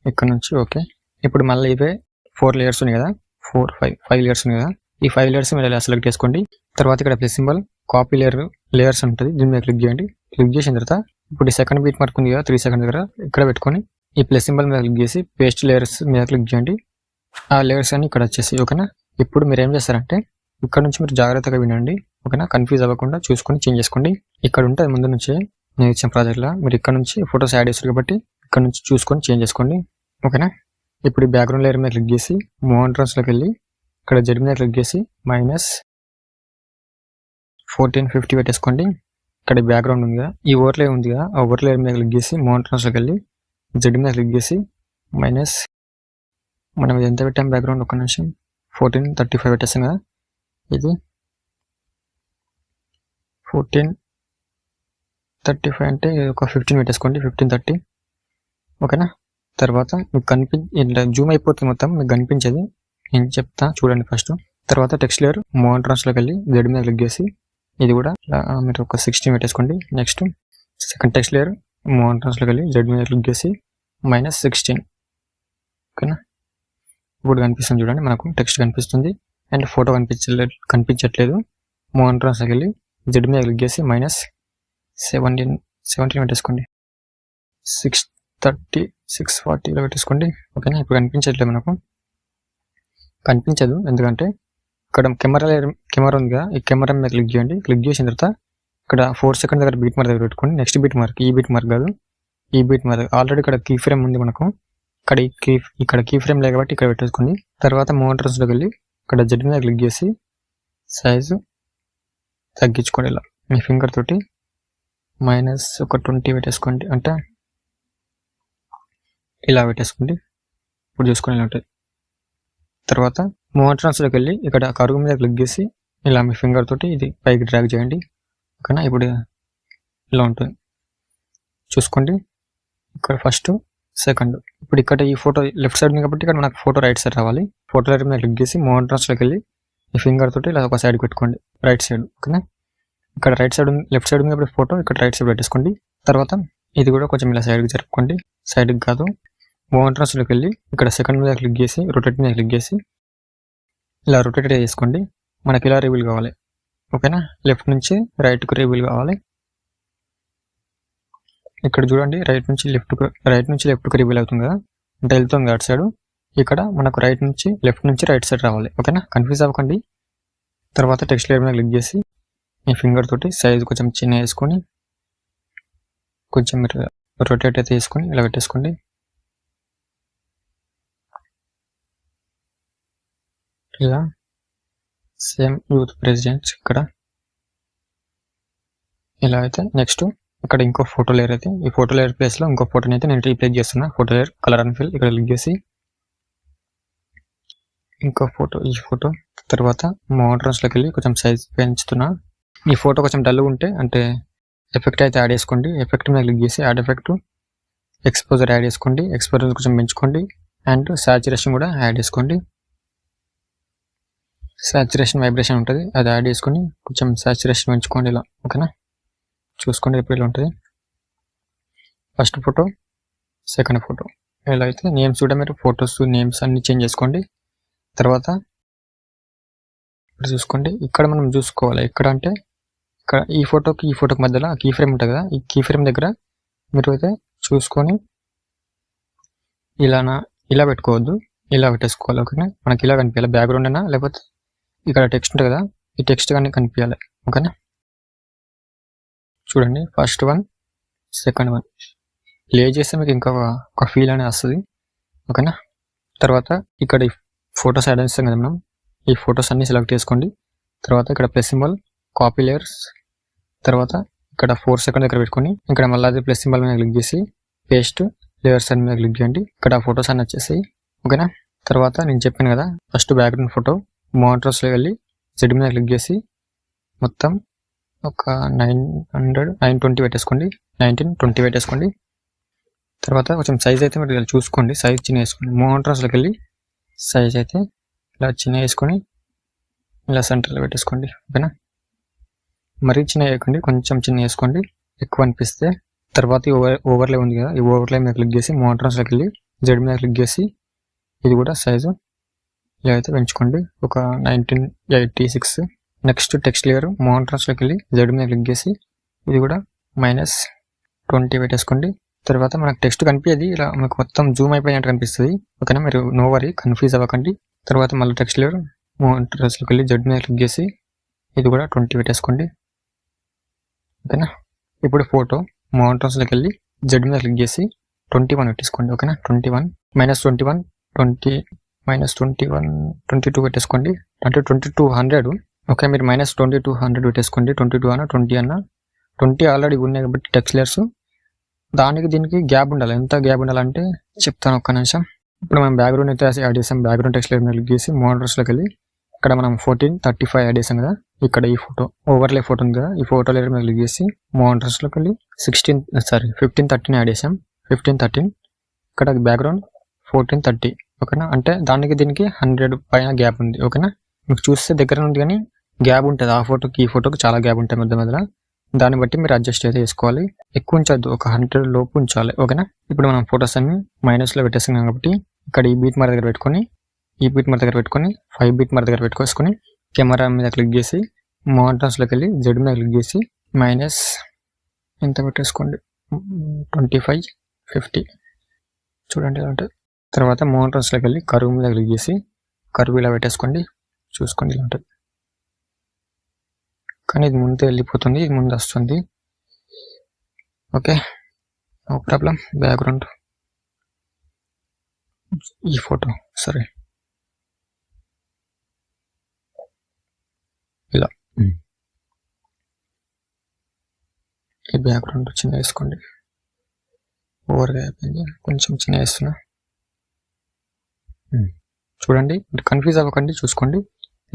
ఇక్కడ నుంచి ఓకే. ఇప్పుడు మళ్ళీ ఇవే 4 లేయర్స్ ఉన్నాయి కదా, 5 లేయర్స్ ఉన్నాయి కదా. ఈ 5 లేయర్స్ మీరు ఇలా సెలెక్ట్ చేసుకోండి. తర్వాత ఇక్కడ ప్లస్ సింబల్ కాపీ లేయర్స్ ఉంటుంది, దీని మీద క్లిక్ చేయండి. క్లిక్ చేసిన తర్వాత ఇప్పుడు ఈ సెకండ్ బీట్ మార్క్ ఉంది కదా 3 సెకండ్ దగ్గర ఇక్కడ పెట్టుకొని ఈ ప్లస్ సింబల్ మీద క్లిక్ చేసి పేస్ట్ లేయర్స్ మీద క్లిక్ చేయండి. ఆ లేయర్స్ అన్ని ఇక్కడ వచ్చేసి ఓకేనా. ఇప్పుడు మీరు ఏం చేస్తారంటే ఇక్కడ నుంచి మీరు జాగ్రత్తగా వినండి ఓకేనా. కన్ఫ్యూజ్ అవ్వకుండా చూసుకొని చేంజ్ చేసుకోండి. ఇక్కడ ఉంటుంది ముందు నుంచే నేను ఇచ్చిన ప్రాజెక్ట్లో మీరు ఇక్కడ నుంచి ఫొటోస్ యాడ్ చేస్తారు కాబట్టి ఇక్కడ నుంచి చూసుకొని చేంజ్ చేసుకోండి ఓకేనా. ఇప్పుడు ఈ బ్యాక్గ్రౌండ్ లేయర్ మీద క్లిక్ చేసి మూవ్ ఎంట్రన్స్లోకి వెళ్ళి ఇక్కడ జెడ్ మీద క్లిక్ చేసి -1450 పెట్టేసుకోండి. ఇక్కడ బ్యాక్గ్రౌండ్ ఉంది కదా ఈ ఓవర్లే ఉంది కదా ఆ ఓవర్లే మీద క్లిక్ చేసి మూవ్ ఎంట్రన్స్లోకి వెళ్ళి జెడ్ మీద క్లిక్ చేసి మనం ఇది ఎంత పెట్టాం బ్యాక్గ్రౌండ్ ఒక నిమిషం 1435 పెట్టేస్తాం కదా ఇది 1435 అంటే ఒక 15 పెట్టేసుకోండి 1530 ఓకేనా. తర్వాత మీకు ఇట్లా జూమ్ అయిపోతుంది మొత్తం మీకు కనిపించేది నేను చెప్తా చూడండి ఫస్ట్. తర్వాత టెక్స్ట్ లేయర్ మూవ్ ఎంట్రన్స్లోకి వెళ్ళి జెడ్ మీద క్లిక్ చేసి ఇది కూడా మీరు ఒక 16 పెట్టేసుకోండి. Next second text layer move ఎంట్రన్స్లోకి వెళ్ళి జెడ్ మీద క్లిక్ చేసి -16 ఓకేనా. ఇప్పుడు కనిపిస్తుంది చూడండి మనకు టెక్స్ట్ కనిపిస్తుంది అండ్ ఫోటో కనిపించట్లేదు. మూవ్ ఎంట్రన్స్లోకి వెళ్ళి జెడ్ మీద క్లిక్ చేసి -17 పెట్టేసుకోండి 630 640 పెట్టేసుకోండి ఓకేనా. ఇప్పుడు కనిపించట్లేదు మనకు కనిపించదు ఎందుకంటే ఇక్కడ కెమెరా ఉంది కదా ఈ కెమెరా మీద క్లిక్ చేయండి. క్లిక్ చేసిన తర్వాత ఇక్కడ 4 సెకండ్ దగ్గర బీట్ మార్క్ దగ్గర పెట్టుకోండి. నెక్స్ట్ బీట్ మార్క్ ఈ బీట్ మార్క్ కాదు ఈ బీట్ మార్క్ ఆల్రెడీ ఇక్కడ కీ ఫ్రేమ్ ఉంది మనకు ఇక్కడ కీ ఫ్రేమ్ లేదు కాబట్టి ఇక్కడ పెట్టేసుకోండి. తర్వాత మూవ్ ఎంట్రన్స్లోకి వెళ్ళి ఇక్కడ జెడ్ మీద క్లిక్ చేసి సైజు తగ్గించుకోండి ఇలా మీ ఫింగర్ తోటి ఒక 20 పెట్టేసుకోండి అంటే ఇలా పెట్టేసుకోండి. ఇప్పుడు చూసుకొని ఇలా ఉంటుంది. తర్వాత మూవ్ ఎంట్రన్స్లోకి వెళ్ళి ఇక్కడ కరువు మీద క్లిక్ చేసి ఇలా మీ ఫింగర్ తోటి ఇది పైకి డ్రాగ్ చేయండి ఓకేనా. ఇప్పుడు ఇలా ఉంటుంది చూసుకోండి. ఇక్కడ ఫస్ట్ సెకండ్ ఇప్పుడు ఇక్కడ ఈ ఫోటో లెఫ్ట్ సైడ్ ఉంది కాబట్టి ఇక్కడ మనకు ఫోటో రైట్ సైడ్ రావాలి. ఫోటో లైట్ మీద క్లిక్ చేసి మూవ్ ఎంట్రన్స్లోకి వెళ్ళి ఈ ఫింగర్ తోటి ఇలా ఒక సైడ్ పెట్టుకోండి రైట్ సైడ్ ఓకేనా. ఇక్కడ రైట్ సైడ్ ఉంది లెఫ్ట్ సైడ్ ఉంది కాబట్టి ఫోటో ఇక్కడ రైట్ సైడ్ పెట్టేసుకోండి. తర్వాత ఇది కూడా కొంచెం ఇలా సైడ్కి జరుపుకోండి సైడ్కి కాదు. మూవ్ ఎంట్రన్స్లోకి వెళ్ళి ఇక్కడ సెకండ్ మీద క్లిక్ చేసి రొటేట్ మీద క్లిక్ చేసి ఇలా రొటేట్ చేసుకోండి. మనకి ఇలా రివీల్ కావాలి ఓకేనా. లెఫ్ట్ నుంచి రైట్కి రివీల్ కావాలి. ఇక్కడ చూడండి రైట్ నుంచి లెఫ్ట్కి రివీల్ అవుతుంది కదా అంటే వెళ్తుంది అటు సైడ్. ఇక్కడ మనకు లెఫ్ట్ నుంచి రైట్ సైడ్ రావాలి ఓకేనా. కన్ఫ్యూజ్ అవ్వకండి. తర్వాత టెక్స్ట్ లేయర్ మీద క్లిక్ చేసి మీ ఫింగర్ తోటి సైజ్ కొంచెం చిన్న వేసుకొని కొంచెం మీరు రొటేట్ అయితే వేసుకొని ఇలా పెట్టేసుకోండి. ఇలా సేమ్ యూత్ ప్రెసిడెంట్స్ ఇక్కడ ఇలా అయితే నెక్స్ట్ ఇక్కడ ఇంకో ఫోటో లేయర్ అయితే ఈ ఫోటో లేయర్ ప్లేస్లో ఇంకో ఫోటోని అయితే నేను రీప్లేస్ చేస్తున్నా. Photo layer colour and fill ఇక్కడ క్లిక్ చేసి ఇంకో ఫోటో ఈ ఫోటో తర్వాత మూవ్ ఎంట్రన్స్లోకి వెళ్ళి కొంచెం సైజ్ పెంచుతున్నా. ఈ ఫోటో కొంచెం డల్గా ఉంటే అంటే ఎఫెక్ట్ అయితే యాడ్ చేసుకోండి. ఎఫెక్ట్ మీద క్లిక్ చేసి యాడ్ ఎఫెక్ట్ ఎక్స్పోజర్ యాడ్ చేసుకోండి. ఎక్స్పోజర్ కొంచెం పెంచుకోండి అండ్ సాచురేషన్ కూడా యాడ్ చేసుకోండి. సాచురేషన్ వైబ్రేషన్ ఉంటుంది అది యాడ్ చేసుకొని కొంచెం సాచురేషన్ పెంచుకోండి ఇలా ఓకేనా. చూసుకోండి ఇప్పుడు ఇలా ఉంటుంది. ఫస్ట్ ఫోటో సెకండ్ ఫోటో ఇలా అయితే నేమ్స్ కూడా మీరు ఫొటోస్ నేమ్స్ అన్ని చేంజ్ చేసుకోండి. తర్వాత ఇక్కడ చూసుకోండి ఇక్కడ మనం చూసుకోవాలి ఎక్కడ అంటే ఇక్కడ ఈ ఫోటోకి మధ్యలో కీ ఫ్రేమ్ ఉంటుంది కదా ఈ కీ ఫ్రేమ్ దగ్గర మీరు అయితే చూసుకొని ఇలా పెట్టుకోవద్దు ఇలా పెట్టేసుకోవాలి ఓకేనా. మనకి ఇలా కనిపించాలి బ్యాక్గ్రౌండ్ అయినా లేకపోతే ఇక్కడ టెక్స్ట్ ఉంటుంది కదా ఈ టెక్స్ట్ కానీ కనిపించాలి ఓకేనా. చూడండి first one second one play చేస్తే మీకు ఇంకా ఒక ఫీల్ అనేది వస్తుంది ఓకేనా. తర్వాత ఇక్కడ ఈ ఫొటోస్ యాడ్ చేస్తాం కదా మనం ఈ ఫొటోస్ అన్ని సెలెక్ట్ చేసుకోండి. తర్వాత ఇక్కడ ప్లస్ సింబల్ కాపీ లేయర్స్ తర్వాత ఇక్కడ 4 సెకండ్ దగ్గర పెట్టుకొని ఇక్కడ మళ్ళీ అది ప్లస్ సింబల్ మీద క్లిక్ చేసి పేస్ట్ లేయర్స్ అని మీద క్లిక్ చేయండి. ఇక్కడ ఫొటోస్ అన్ని వచ్చేసాయి ఓకేనా. తర్వాత నేను చెప్పాను కదా ఫస్ట్ బ్యాక్గ్రౌండ్ ఫోటో మోటార్స్లో వెళ్ళి జెడ్ మీద క్లిక్ చేసి మొత్తం ఒక 920 పెట్టేసుకోండి 1920 పెట్టేసుకోండి. తర్వాత కొంచెం సైజ్ అయితే మీరు చూసుకోండి సైజ్ చిన్న వేసుకోండి. మోటార్స్లోకి వెళ్ళి సైజ్ అయితే ఇలా చిన్న వేసుకొని ఇలా సెంటర్లో పెట్టేసుకోండి ఓకేనా. మరీ చిన్న వేయకండి కొంచెం చిన్న వేసుకోండి ఎక్కువ అనిపిస్తే. తర్వాత ఓవర్లే ఉంది కదా ఈ ఓవర్లే మీద క్లిక్ చేసి మోటార్స్లోకి వెళ్ళి జెడ్ మీద క్లిక్ చేసి ఇది కూడా సైజు ఇలా అయితే పెంచుకోండి ఒక 1986. నెక్స్ట్ టెక్స్ట్ లేయర్ మోటార్స్లోకి వెళ్ళి జెడ్ మీద క్లిక్ చేసి ఇది కూడా 20 పెట్టేసుకోండి. తర్వాత మనకు టెక్స్ట్ కనిపించేది ఇలా మనకు మొత్తం జూమ్ అయిపోయినట్టు కనిపిస్తుంది. ఓకేనా, మీరు నో వరీ, కన్ఫ్యూజ్ అవ్వకండి. తర్వాత మళ్ళీ టెక్స్ట్ లేయర్ మోనోట్రాన్స్లోకి వెళ్ళి జెడ్ మీద క్లిక్ చేసి ఇది కూడా 20 పెట్టేసుకోండి. ఓకేనా, ఇప్పుడు ఫోటో మోనోట్రాన్స్లోకి వెళ్ళి జెడ్ మీద క్లిక్ చేసి 21 పెట్టేసుకోండి. ఓకేనా, 21 -21 20 -21 22 పెట్టేసుకోండి. అంటే 2200. ఓకే, మీరు -2200 పెట్టేసుకోండి. 22 అన్న 20 అన్న 20 ఆల్రెడీ ఉన్నాయి కాబట్టి టెక్స్ట్ లేయర్స్ దానికి దీనికి గ్యాప్ ఉండాలి. ఎంత గ్యాప్ ఉండాలంటే చెప్తాను, ఒక్క నిమిషం. ఇప్పుడు మనం బ్యాక్గ్రౌండ్ అయితే యాడ్ చేసాం. బ్యాక్గ్రౌండ్ టెక్స్ట్ లేయర్ క్లిక్ చేసి మోనోట్రాన్స్లోకి వెళ్ళి ఇక్కడ మనం 1435 యాడ్ చేసాం కదా, ఇక్కడ ఈ ఫోటో ఓవర్లే ఫోటో ఉంది కదా, ఈ ఫోటో లేయర్ మీద క్లిక్ చేసి మోనోట్రాన్స్లోకి వెళ్ళి 1513 యాడ్ చేసాం. 1513 ఇక్కడ బ్యాక్గ్రౌండ్ 1430. ఓకేనా, అంటే దానికి దీనికి 100 పైన గ్యాప్ ఉంది. ఓకేనా, మీకు చూస్తే దగ్గర ఉంది కానీ గ్యాప్ ఉంటుంది. ఆ ఫోటోకి ఈ ఫోటోకి చాలా గ్యాప్ ఉంటాయి మధ్య మధ్యలో. దాన్ని బట్టి మీరు అడ్జస్ట్ అయితే చేసుకోవాలి. ఎక్కువ ఉంచద్దు, ఒక 100 లోపు ఉంచాలి. ఓకేనా, ఇప్పుడు మనం ఫొటోస్ అన్ని మైనస్లో పెట్టేస్తున్నాం కాబట్టి ఇక్కడ ఈ బీట్ మార్ దగ్గర పెట్టుకొని 5 బీట్ మార్ దగ్గర పెట్టుకొని కెమెరా మీద క్లిక్ చేసి మోనోట్రాన్స్లోకి వెళ్ళి జెడ్ మీద క్లిక్ చేసి మైనస్ ఎంత పెట్టేసుకోండి, 25 50 చూడండి ఇలా ఉంటుంది. తర్వాత మోనోట్రాన్స్లోకి వెళ్ళి కర్వ్ మీద క్లిక్ చేసి కర్వ్ ఇలా పెట్టేసుకోండి. చూసుకోండి ఇలా ఉంటుంది. కానీ ఇది ముందు వెళ్ళిపోతుంది, ఇది ముందు వస్తుంది. Okay, no problem. బ్యాక్గ్రౌండ్ ఈ ఫోటో సరే ఇలా ఈ బ్యాక్గ్రౌండ్ చిన్న వేసుకోండి. ఓవర్గా అయిపోయింది, కొంచెం చిన్న వేస్తున్నా. చూడండి, కన్ఫ్యూజ్ అవ్వకండి, చూసుకోండి.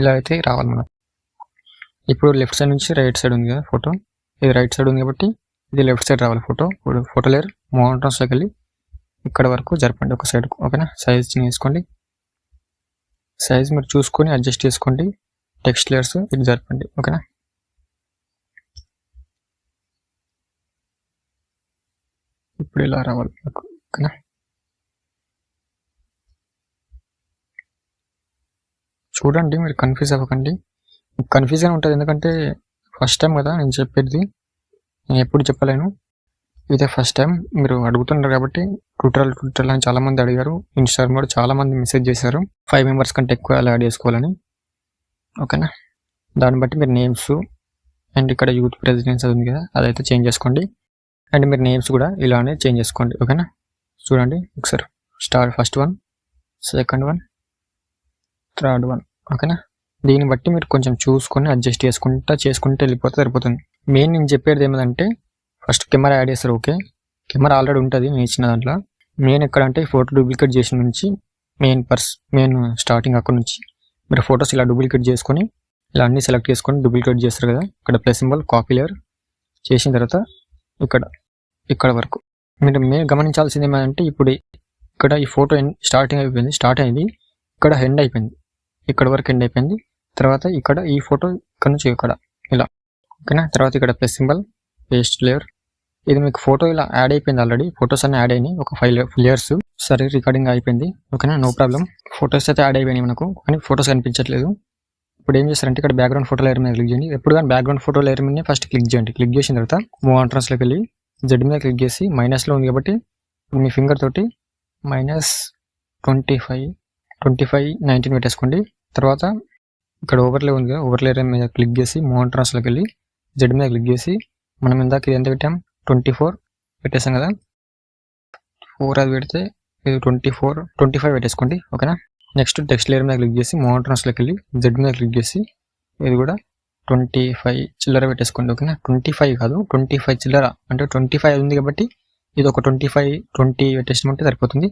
ఇలా అయితే రావాలి మనం. ఇప్పుడు లెఫ్ట్ సైడ్ నుంచి రైట్ సైడ్ ఉంది కదా ఫోటో, ఇది రైట్ సైడ్ ఉంది కాబట్టి ఇది లెఫ్ట్ సైడ్ రావాలి ఫోటో. ఇప్పుడు ఫోటో లేయర్ మోనోట్రాన్స్లోకి వెళ్ళి ఇక్కడ వరకు జరపండి ఒక సైడ్కు. ఓకేనా, సైజ్ చిన్న వేసుకోండి. సైజ్ మీరు చూసుకొని అడ్జస్ట్ చేసుకోండి. టెక్స్ట్ లేయర్స్ ఇది జరపండి. ఓకేనా, ఇప్పుడు ఇలా రావాలి. ఓకేనా, చూడండి, మీరు కన్ఫ్యూజ్ అవ్వకండి. కన్ఫ్యూజ్గా ఉంటుంది, ఎందుకంటే ఫస్ట్ టైం కదా నేను చెప్పేది. నేను ఎప్పుడు చెప్పలేను, ఇదే ఫస్ట్ టైం. మీరు అడుగుతున్నారు కాబట్టి ట్విట్టర్ అని చాలామంది అడిగారు. ఇన్స్టాగ్రామ్ కూడా చాలామంది మెసేజ్ చేశారు 5 మెంబర్స్ కంటే ఎక్కువ అలా యాడ్ చేసుకోవాలని. ఓకేనా, దాన్ని బట్టి మీరు నేమ్స్ అండ్ ఇక్కడ యూత్ ప్రెసిడెన్స్ ఉంది కదా, అదైతే చేంజ్ చేసుకోండి. అండ్ మీరు నేమ్స్ కూడా ఇలానే చేంజ్ చేసుకోండి. ఓకేనా, చూడండి ఒకసారి. First one, second one, third one. ఓకేనా, దీన్ని బట్టి మీరు కొంచెం చూసుకొని అడ్జస్ట్ చేసుకుంటే వెళ్ళిపోతే సరిపోతుంది. మెయిన్ నేను చెప్పేది ఏమిటంటే ఫస్ట్ కెమెరా యాడ్ చేస్తారు. ఓకే, కెమెరా ఆల్రెడీ ఉంటుంది నేను ఇచ్చిన దాంట్లో. మెయిన్ ఎక్కడంటే ఫోటో డూప్లికేట్ చేసిన నుంచి మెయిన్ స్టార్టింగ్ అక్కడ నుంచి మీరు ఫొటోస్ ఇలా డూప్లికేట్ చేసుకొని ఇలా అన్ని సెలెక్ట్ చేసుకొని డూప్లికేట్ చేస్తారు కదా, ఇక్కడ ప్లస్ సింబల్ కాపీ లేయర్ చేసిన తర్వాత ఇక్కడ వరకు మీరు గమనించాల్సింది ఏమంటే ఇప్పుడు ఇక్కడ ఈ ఫోటో స్టార్ట్ అయింది, ఇక్కడ ఎండ్ అయిపోయింది, ఇక్కడ వరకు ఎండ్ అయిపోయింది. తర్వాత ఇక్కడ ఈ ఫోటో ఇక్కడ నుంచి ఇక్కడ ఇలా. ఓకేనా, తర్వాత ఇక్కడ ప్లస్ సింబల్ పేస్ట్ లేయర్. ఇది మీకు ఫోటో ఇలా యాడ్ అయిపోయింది ఆల్రెడీ. ఫొటోస్ అన్ని యాడ్ అయినాయి, ఒక 5 లేయర్స్. సరే, రికార్డింగ్ అయిపోయింది. ఓకేనా, నో ప్రాబ్లం. ఫొటోస్ అయితే యాడ్ అయిపోయినాయి మనకు, కానీ ఫొటోస్ కనిపించట్లేదు. ఇప్పుడు ఏం చేస్తారంటే ఇక్కడ బ్యాక్గ్రౌండ్ ఫోటో లేయర్ మీద క్లిక్ చేయండి. ఎప్పుడు కానీ బ్యాక్గ్రౌండ్ ఫోటో లేయర్ మీద ఫస్ట్ క్లిక్ చేయండి. క్లిక్ చేసిన తర్వాత మోనోట్రాన్స్లోకి వెళ్ళి జెడ్ మీద క్లిక్ చేసి మైనస్లో ఉంది కాబట్టి మీ ఫింగర్ తోటి -25 19 పెట్టేసుకోండి. తర్వాత ఇక్కడ ఓవర్లే ఉంది కదా, ఓవర్లే మీద క్లిక్ చేసి మోనోట్రాన్స్లోకి వెళ్ళి జెడ్ మీద క్లిక్ చేసి మనం ఇందాక ఇది ఎంత పెట్టాం 24 పెట్టేసాం కదా, 4 అది పెడితే ఇది 25 పెట్టేసుకోండి. ఓకేనా, నెక్స్ట్ టెక్స్ట్ లేయర్ మీద క్లిక్ చేసి మోనోట్రాన్స్లోకి వెళ్ళి జెడ్ మీద క్లిక్ చేసి ఇది కూడా 25 చిల్లర పెట్టేసుకోండి. ఓకేనా, 25 కాదు 25 చిల్లర, అంటే 25 ఉంది కాబట్టి ఇది ఒక 20 పెట్టేసినట్టు సరిపోతుంది.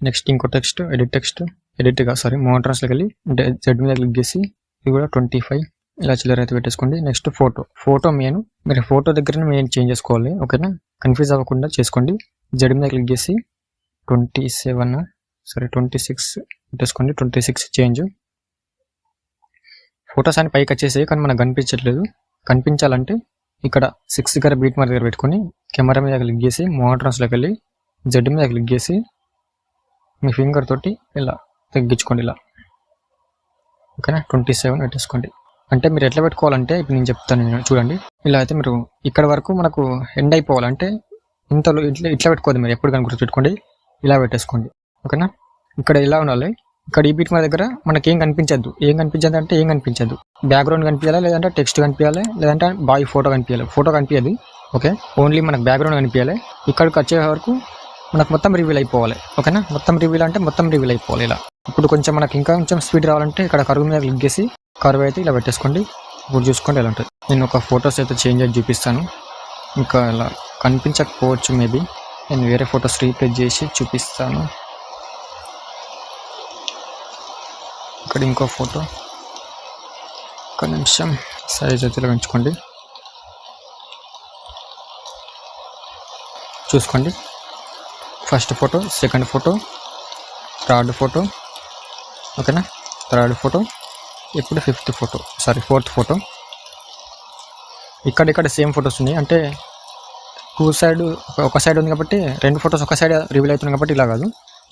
నెక్స్ట్ ఇంకో ఎడిట్ మోనోట్రాన్స్లోకి వెళ్ళి జెడ్ మీద క్లిక్ చేసి ఇది కూడా 25 ఇలా చిల్లర అయితే పెట్టేసుకోండి. నెక్స్ట్ ఫోటో మీరు ఫోటో దగ్గర మెయిన్ చేంజ్ చేసుకోవాలి. ఓకేనా, కన్ఫ్యూజ్ అవ్వకుండా చేసుకోండి. జెడ్ మీద క్లిక్ చేసి 26 పెట్టేసుకోండి. 26 చేంజ్. ఫొటోస్ అని పైకి వచ్చేసాయి కానీ మనకు కనిపించట్లేదు. కనిపించాలంటే ఇక్కడ 6 దగ్గర బీట్ మార్క్ దగ్గర పెట్టుకొని కెమెరా మీద క్లిక్ చేసి మోనోట్రాన్స్లోకి వెళ్ళి జెడ్ మీద క్లిక్ చేసి మీ ఫింగర్ తోటి ఇలా తగ్గించుకోండి ఇలా. ఓకేనా, 27 పెట్టేసుకోండి. అంటే మీరు ఎట్లా పెట్టుకోవాలంటే ఇప్పుడు నేను చెప్తాను, చూడండి. ఇలా అయితే మీరు ఇక్కడ వరకు మనకు ఎండ్ అయిపోవాలంటే ఇంతలో ఇట్లా పెట్టుకోవద్దు, మీరు ఎప్పుడు కానీ గుర్తుపెట్టుకోండి, ఇలా పెట్టేసుకోండి. ఓకేనా, ఇక్కడ ఇలా ఉండాలి. ఇక్కడ ఈ బీట్ మా దగ్గర మనకి ఏం కనిపించద్దు అంటే ఏం కనిపించద్దు. బ్యాక్గ్రౌండ్ కనిపించాలి, లేదంటే టెక్స్ట్ కనిపించాలి, లేదంటే బాయ్ ఫోటో కనిపించాలి. ఫోటో కనిపించదు, ఓకే, ఓన్లీ మనకు బ్యాక్గ్రౌండ్ కనిపించాలి. ఇక్కడికి వచ్చే వరకు మనకు మొత్తం రివీల్ అయిపోవాలి. ఓకేనా, మొత్తం రివీల్ అంటే మొత్తం రివీల్ అయిపోవాలి ఇలా. ఇప్పుడు కొంచెం మనకి ఇంకా కొంచెం స్పీడ్ రావాలంటే ఇక్కడ కరువు మీద క్లిక్ చేసి కరువు అయితే ఇలా పెట్టేసుకోండి. ఇప్పుడు చూసుకోండి ఎలా ఉంటుంది. నేను ఒక ఫొటోస్ అయితే చేంజ్ చేసి చూపిస్తాను. ఇంకా ఇలా కనిపించకపోవచ్చు, మేబీ నేను వేరే ఫొటోస్ రీప్లేస్ చేసి చూపిస్తాను. ఇక్కడ ఇంకో ఫోటో, ఒక నిమిషం, సైజ్ అయితే ఇలా పెంచుకోండి. చూసుకోండి, first photo, second photo, third photo, ఓకేనా, థర్డ్ ఫోటో, ఇప్పుడు ఫోర్త్ ఫోటో. ఇక్కడ సేమ్ ఫొటోస్ ఉన్నాయి, అంటే ఒక సైడ్ ఉంది కాబట్టి 2 ఫొటోస్ ఒక సైడ్ రివీల్ అవుతుంది కాబట్టి ఇలా కాదు,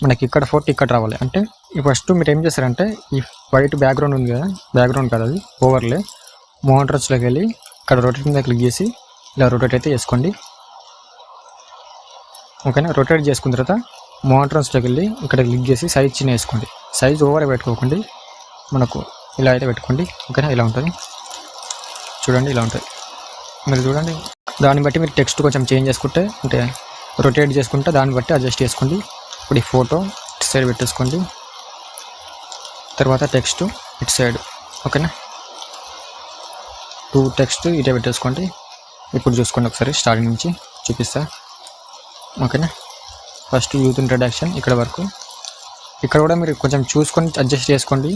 మనకి ఇక్కడ ఫోటో ఇక్కడ రావాలి. అంటే ఫస్ట్ మీరు ఏం చేస్తారంటే ఈ వైట్ బ్యాక్గ్రౌండ్ ఉంది కదా, బ్యాక్గ్రౌండ్ కాదు అది ఓవర్లే, మోనోట్రస్లోకి వెళ్ళి ఇక్కడ రొటేట్ మీద క్లిక్ చేసి ఇలా రొటేట్ అయితే చేసుకోండి. ఓకేనా, రొటేట్ చేసుకున్న తర్వాత మోనోట్రస్లోకి వెళ్ళి ఇక్కడ క్లిక్ చేసి సైజ్ చిన్న వేసుకోండి. సైజ్ ఓవర్ పెట్టుకోకండి, మనకు ఇలా అయితే పెట్టుకోండి. ఓకేనా, ఇలా ఉంటుంది చూడండి, ఇలా ఉంటుంది. మీరు చూడండి, దాన్ని బట్టి మీరు టెక్స్ట్ కొంచెం చేంజ్ చేసుకుంటే, అంటే రొటేట్ చేసుకుంటే దాన్ని బట్టి అడ్జస్ట్ చేసుకోండి. ఇప్పుడు ఈ ఫోటో ఇటు సైడ్ పెట్టేసుకోండి, తర్వాత టెక్స్ట్ ఇటు సైడ్. ఓకేనా, 2 టెక్స్ట్ ఇటే పెట్టేసుకోండి. ఇప్పుడు చూసుకోండి ఒకసారి, స్టార్టింగ్ నుంచి చూపిస్తా. ఓకేనా, ఫస్ట్ యూత్ ఇంట్రడక్షన్ ఇక్కడ వరకు. ఇక్కడ కూడా మీరు కొంచెం చూసుకొని అడ్జస్ట్ చేసుకోండి.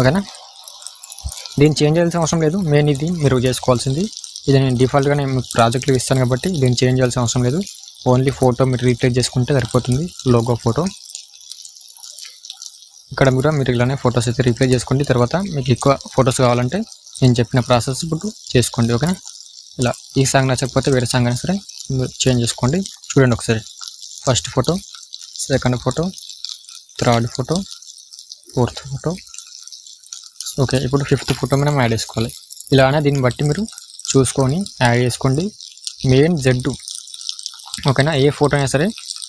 ఓకేనా, దీన్ని చేంజ్ చేయాల్సిన అవసరం లేదు, మెయిన్ ఇది మీరు చేసుకోవాల్సింది. ఇది నేను డిఫాల్ట్గానే మీకు ప్రాజెక్టులు ఇస్తాను కాబట్టి దీన్ని చేంజ్ చేయాల్సిన అవసరం లేదు. ఓన్లీ ఫోటో మీరు రీప్లేస్ చేసుకుంటే సరిపోతుంది, లోగో ఫోటో. ఇక్కడ కూడా మీరు ఇలానే ఫొటోస్ అయితే రీప్లేస్ చేసుకోండి. తర్వాత మీకు ఎక్కువ ఫొటోస్ కావాలంటే నేను చెప్పిన ప్రాసెస్ ఇప్పుడు చేసుకోండి. ఓకేనా, ఇలా ఈ సాంగ్ నచ్చకపోతే వేరే సాంగ్ అయినా సరే మీరు చేంజ్ చేసుకోండి. చూడండి ఒకసారి, first photo, second photo, third photo, fourth photo. Okay, ఇప్పుడు 5th ఫోటో మనం యాడ్ చేసుకోవాలి. ఇలానే దీన్ని బట్టి మీరు చూసుకొని యాడ్ చేసుకోండి. మెయిన్ జెడ్, ఓకేనా, ఏ ఫోటో అయినా సరే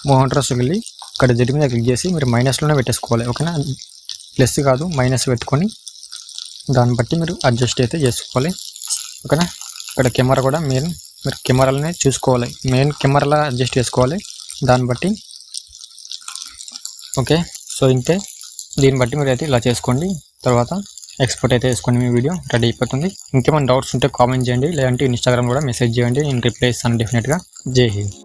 మోనోట్రస్లోకి వెళ్ళి ఇక్కడ జెడ్ మీద క్లిక్ చేసి మీరు మైనస్లోనే పెట్టేసుకోవాలి. ఓకేనా, ప్లస్ కాదు మైనస్ పెట్టుకొని దాన్ని బట్టి మీరు అడ్జస్ట్ అయితే చేసుకోవాలి. ఓకేనా, ఇక్కడ కెమెరా కూడా మీరు కెమెరాలనే చూసుకోవాలి, మెయిన్ కెమెరాలో అడ్జస్ట్ చేసుకోవాలి దాన్ని బట్టి. ఓకే, సో ఇంతే, దీన్ని బట్టి మీరు అయితే ఇలా చేసుకోండి. తర్వాత ఎక్స్పోర్ట్ అయితే వేసుకోండి, మీ వీడియో రెడీ అయిపోతుంది. ఇంకేమైనా డౌట్స్ ఉంటే కామెంట్ చేయండి, లేదంటే ఇన్స్టాగ్రామ్ కూడా మెసేజ్ చేయండి, నేను రిప్లై ఇస్తాను డెఫినెట్గా. జై హింద్.